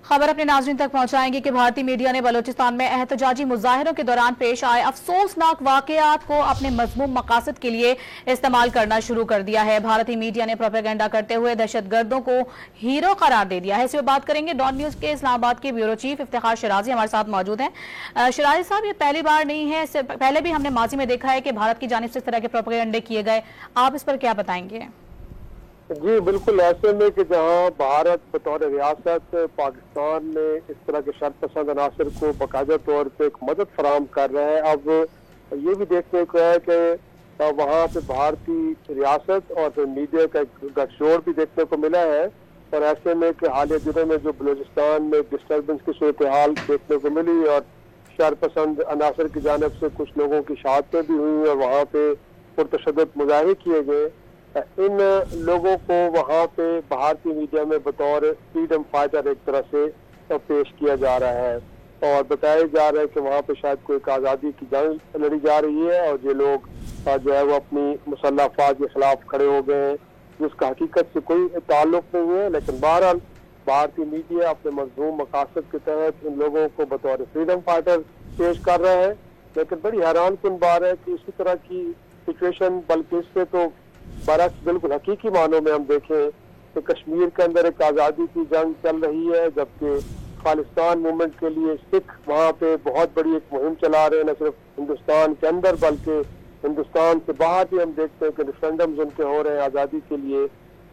खबर अपने नाज़रीन तक पहुंचाएंगे कि भारतीय मीडिया ने बलूचिस्तान में एहतजाजी मुजाहिरों के दौरान पेश आए अफसोसनाक वाकयात को अपने मज़मूम मकासद के लिए इस्तेमाल करना शुरू कर दिया है। भारतीय मीडिया ने प्रोपेगेंडा करते हुए दहशतगर्दों को हीरो करार दे दिया है। इस पर बात करेंगे। डॉन न्यूज़ के इस्लामाबाद के ब्यूरो चीफ इफ्तिखार शिराजी हमारे साथ मौजूद हैं। शिराजी साहब, ये पहली बार नहीं है, इससे पहले भी हमने माजी में देखा है कि भारत की जानिब से इस तरह के प्रोपेगेंडे किए गए। आप इस पर क्या बताएंगे? जी बिल्कुल, ऐसे में कि जहां भारत बतौर रियासत पाकिस्तान में इस तरह के शरपसंद अनासर को बाकायदा तौर पे एक मदद फराहम कर रहा है। अब ये भी देखने को है कि वहाँ पे भारतीय रियासत और फिर मीडिया का एक गठजोड़ भी देखने को मिला है। और ऐसे में कि हालिया दिनों में जो बलूचिस्तान में डिस्टर्बेंस की सूरत हाल देखने को मिली और शरपसंद अनासर की जानिब से कुछ लोगों की शहादतें भी हुई और वहाँ पे पुरतशद्दुद मुजाहरे किए गए, इन लोगों को वहाँ पे भारतीय मीडिया में बतौर फ्रीडम फाइटर एक तरह से पेश किया जा रहा है और बताया जा रहा है कि वहाँ पे शायद कोई एक आज़ादी की जंग लड़ी जा रही है और ये लोग जो है वो अपनी मुसल्लह अफवाज के खिलाफ खड़े हो गए हैं, जिसका हकीकत से कोई ताल्लुक नहीं है। लेकिन बहरहाल भारतीय मीडिया अपने मज़मूम मकासद के तहत इन लोगों को बतौर फ्रीडम फाइटर पेश कर रहा है। लेकिन बड़ी हैरान कुन बात है कि इसी तरह की सिचुएशन, बल्कि इससे तो बरक्स बिल्कुल हकीकी मानों में हम देखें तो कश्मीर के अंदर एक आज़ादी की जंग चल रही है, जबकि खालिस्तान मूवमेंट के लिए सिख वहाँ पे बहुत बड़ी एक मुहिम चला रहे हैं, न सिर्फ हिंदुस्तान के अंदर बल्कि हिंदुस्तान से बाहर भी हम देखते हैं कि रेफरेंडम्स उनके हो रहे हैं आज़ादी के लिए।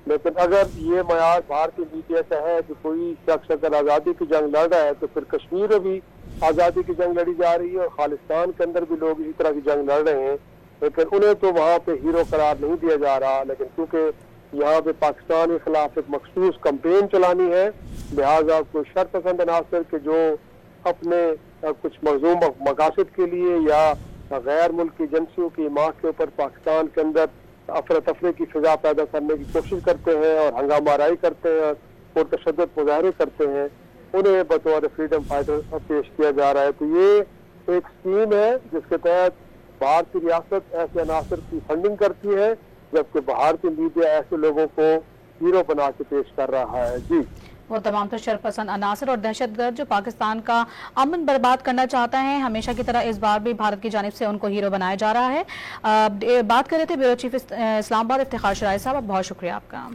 लेकिन अगर ये मयार भारतीय मीडिया का है कि कोई शख्स अगर आज़ादी की जंग लड़ रहा है तो फिर कश्मीर में भी आज़ादी की जंग लड़ी जा रही है और खालिस्तान के अंदर भी लोग इसी तरह की जंग लड़ रहे हैं, लेकिन उन्हें तो वहाँ पे हीरो करार नहीं दिया जा रहा। लेकिन क्योंकि यहाँ पे पाकिस्तान के खिलाफ एक मखसूस कैंपेन चलानी है, लिहाजा कोई शरपसंद अनासर के जो अपने कुछ मज़मूम मकासद के लिए या गैर मुल्की एजेंसियों की हिमायत के ऊपर पाकिस्तान के अंदर अफरा तफरी की फिजा पैदा करने की कोशिश करते हैं और हंगामाराई करते हैं और तशद्दुद मुजाहरे करते हैं, उन्हें बतौर फ्रीडम फाइटर पेश किया जा रहा है। तो ये एक स्कीम है जिसके तहत भारतीय रियासत ऐसे अनासर की फंडिंग करती है, जबकि भारतीय मीडिया ऐसे लोगों को हीरो बना के पेश कर रहा है। जी, वो तमाम तो शरपसंद अनासर और दहशतगर्द जो पाकिस्तान का अमन बर्बाद करना चाहता है, हमेशा की तरह इस बार भी भारत की जानिब से उनको हीरो बनाया जा रहा है। बात कर रहे थे ब्यूरो चीफ इस्लामाबाद इफ्तिखार शिराजी साहब, बहुत शुक्रिया आपका।